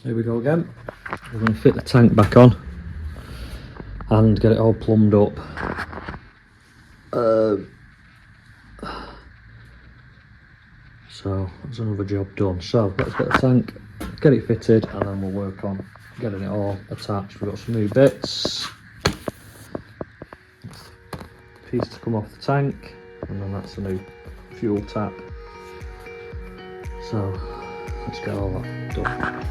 Here we go again. We're going to fit the tank back on and get it all plumbed up. So that's another job done. So let's get the tank, get it fitted, and then we'll work on getting it all attached. We've got some new bits, piece to come off the tank, and then that's a new fuel tap. So let's get all that done.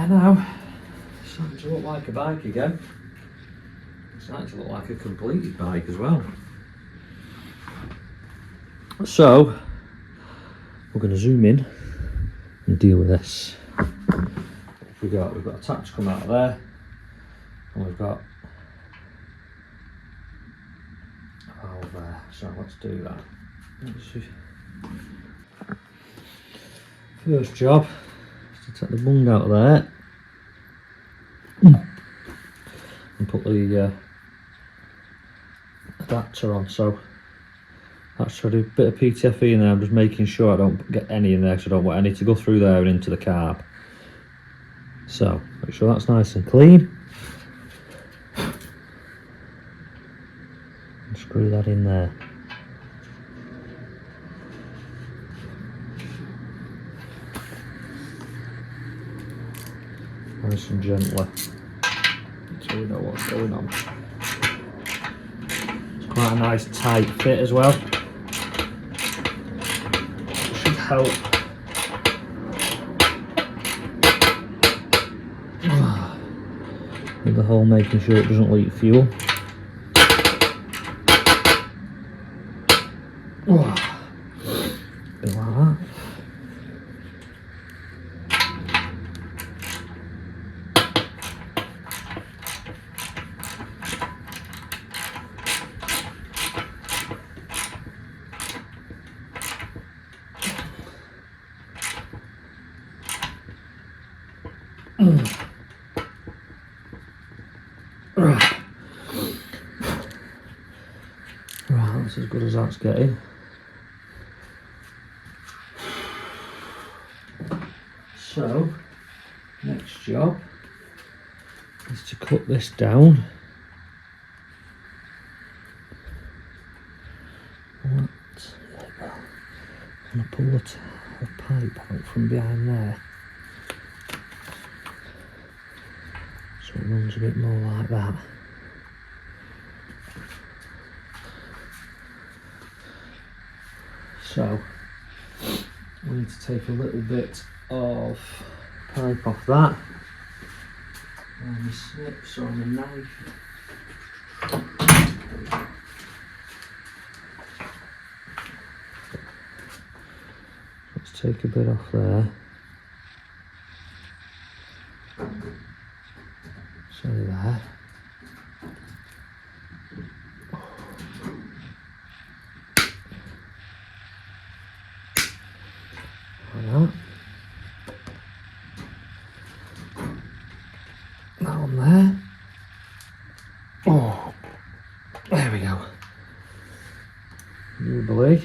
Now, it's starting to look like a bike again. It's starting to look like a completed bike as well. So, we're going to zoom in and deal with this. We've got a tap to come out of there, and we've got a valve there. So let's do that. Let's see. First job is to take the bung out of there and put the adapter on. So that's trying to do a bit of PTFE in there. I'm just making sure I don't get any in there because I don't want any to go through there and into the carb. So make sure that's nice and clean. And screw that in there. Nice and gently, so we know what's going on. It's quite a nice tight fit as well. It should help. With the whole making sure it doesn't leak fuel. Bit like that. Right, that's as good as that's getting. So, next job is to cut this down going to pull the pipe out from behind there, so it runs a bit more like that. So we need to take a little bit of pipe off that, and the snips on the knife. Let's take a bit off there. So there. Like that. That one there. Oh, there we go. Jubilee.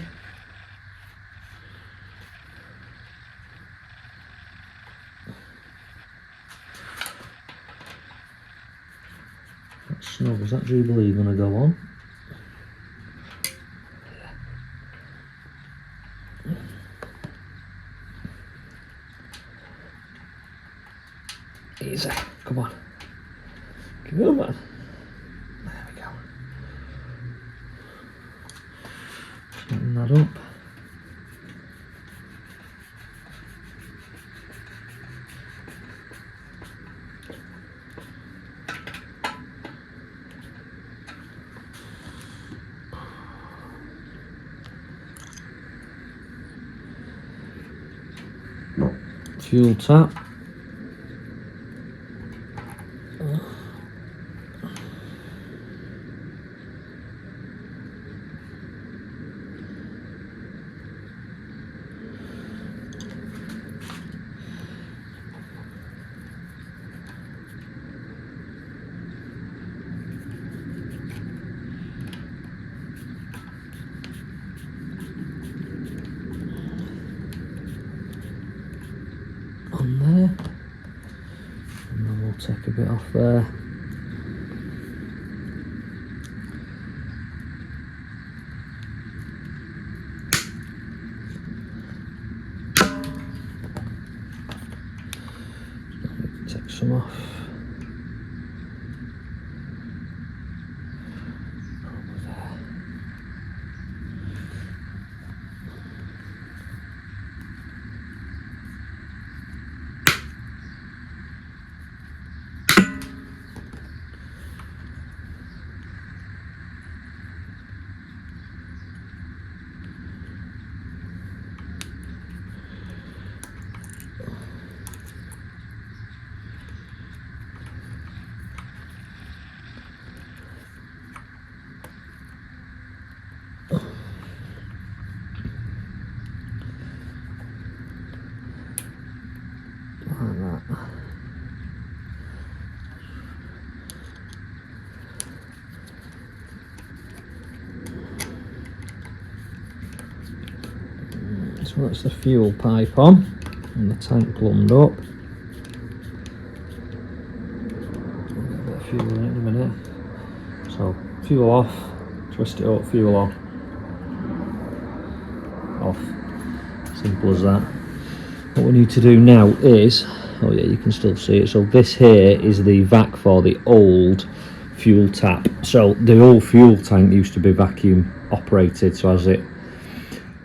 That's snug. Is that Jubilee going to go on? Easy. Come on. Come on, man. There we go. Tighten that up. Fuel tap. On there, and then we'll take a bit off there. Take some off. Probably there. Like that. So that's the fuel pipe on and the tank plumbed up. We'll get a bit of fuel in it in a minute. So fuel off, twist it up, fuel on, off. Simple as that. What we need to do now is, oh yeah, you can still see it. So this here is the vac for the old fuel tap. So the old fuel tank used to be vacuum operated. So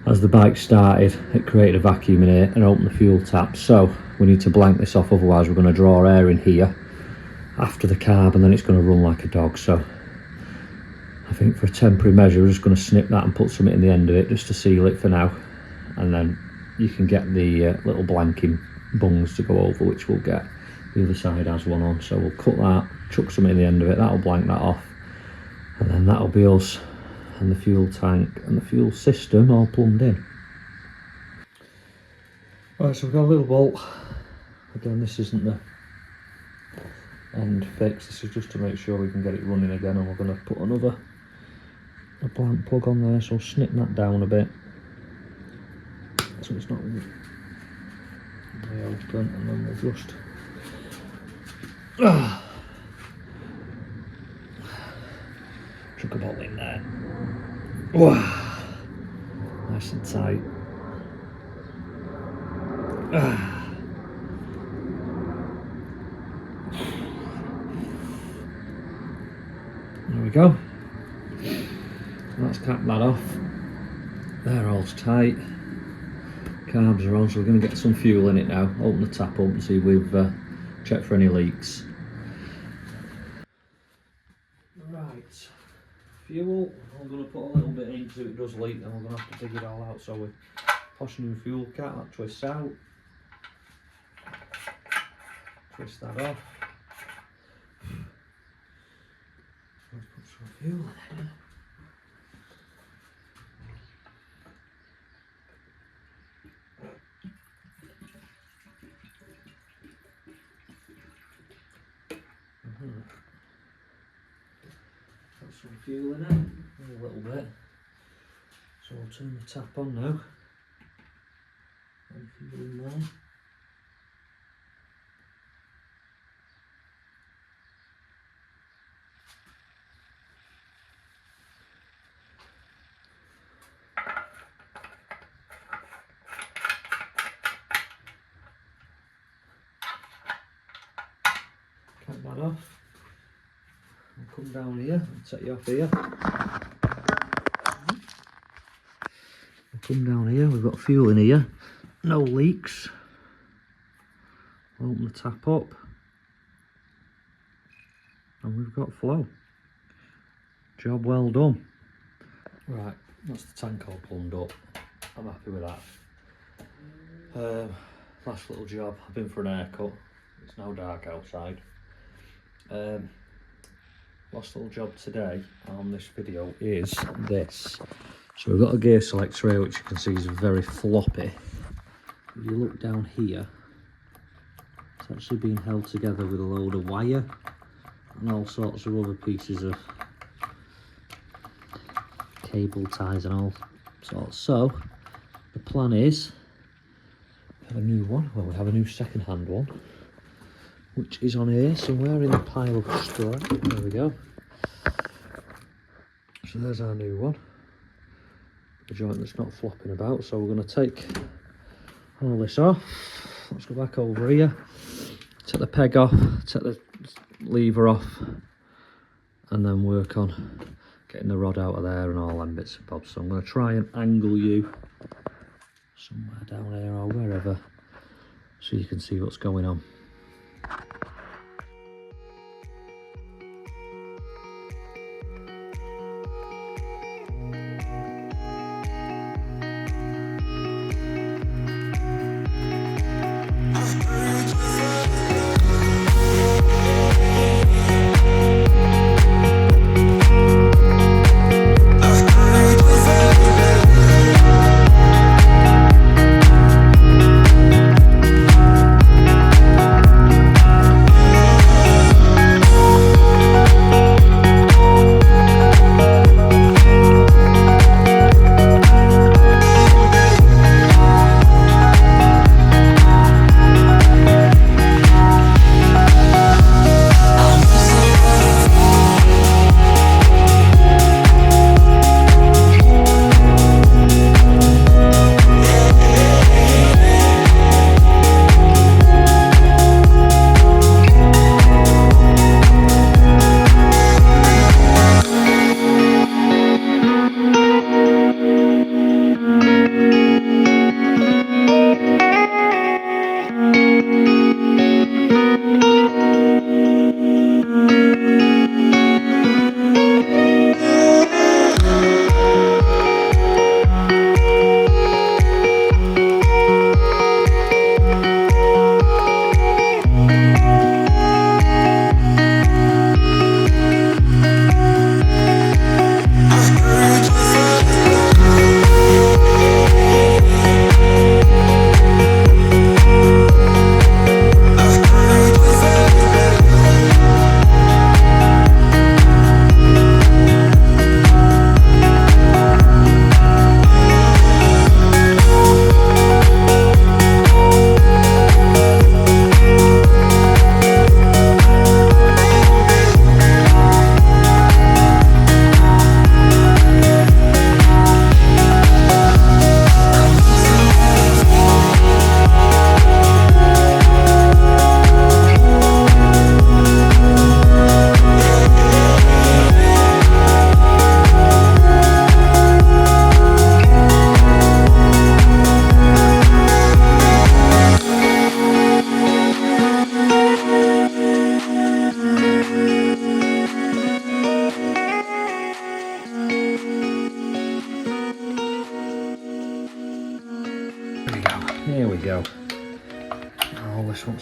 as the bike started, it created a vacuum in here and opened the fuel tap. So we need to blank this off, otherwise we're going to draw air in here after the carb, and then it's going to run like a dog. So I think for a temporary measure, we're just going to snip that and put something in the end of it just to seal it for now, and then you can get the little blanking bungs to go over, which we'll get. The other side has one on, so we'll cut that, chuck something in the end of it, that'll blank that off, and then that'll be us and the fuel tank and the fuel system all plumbed in. Right, so we've got a little bolt. Again, this isn't the end fix, this is just to make sure we can get it running again, and we're going to put a blank plug on there, so snip that down a bit so it's not really open, and then we'll just chuck a bolt in there. Wow. Nice and tight. There we go. Let's cap that off. They're all tight. Carbs are on, so we're going to get some fuel in it now. Open the tap up and see we've checked for any leaks. Right, fuel. I'm going to put a little bit into it. It does leak, then we're going to have to dig it all out. So we're pushing the fuel cap, that twists out. Twist that off. Let's put some fuel in it. Put some fuel in it, a little bit. So I'll turn the tap on now. And fuel in there. Cap that off. I'll come down here and take you off here. I'll come down here, we've got fuel in here, no leaks. Open the tap up and we've got flow. Job well done. Right, that's the tank all plumbed up. I'm happy with that. Last little job, I've been for an haircut. It's now dark outside. Last little job today on this video is this. So we've got a gear selector here, which you can see is very floppy. If you look down here, it's actually been held together with a load of wire and all sorts of other pieces of cable ties and all sorts. So the plan is we have a new one. Well, we have a new second-hand one, which is on here somewhere in the pile of straw. There we go. So there's our new one. The joint that's not flopping about. So we're going to take all this off. Let's go back over here. Take the peg off, take the lever off, and then work on getting the rod out of there and all them bits and bobs. So I'm going to try and angle you somewhere down here or wherever so you can see what's going on.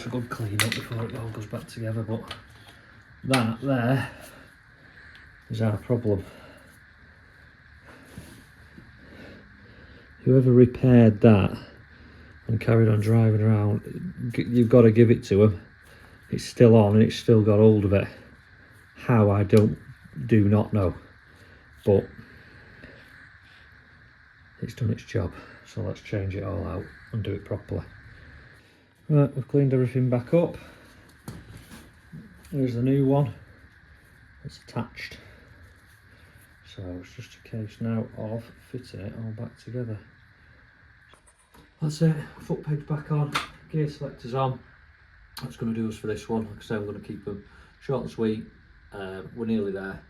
a good clean up before it all goes back together, but that there is our problem. Whoever repaired that and carried on driving around, you've got to give it to them. It's still on and it's still got hold of it. How, I do not know, but it's done its job. So let's change it all out and do it properly. Right, we've cleaned everything back up. Here's the new one. It's attached. So it's just a case now of fitting it all back together. That's it, foot pegs back on, gear selectors on. That's going to do us for this one. Like I say, I'm going to keep them short and sweet. We're nearly there.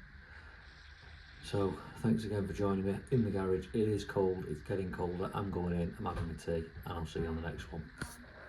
So thanks again for joining me in the garage. It is cold, it's getting colder. I'm going in, I'm having a tea, and I'll see you on the next one.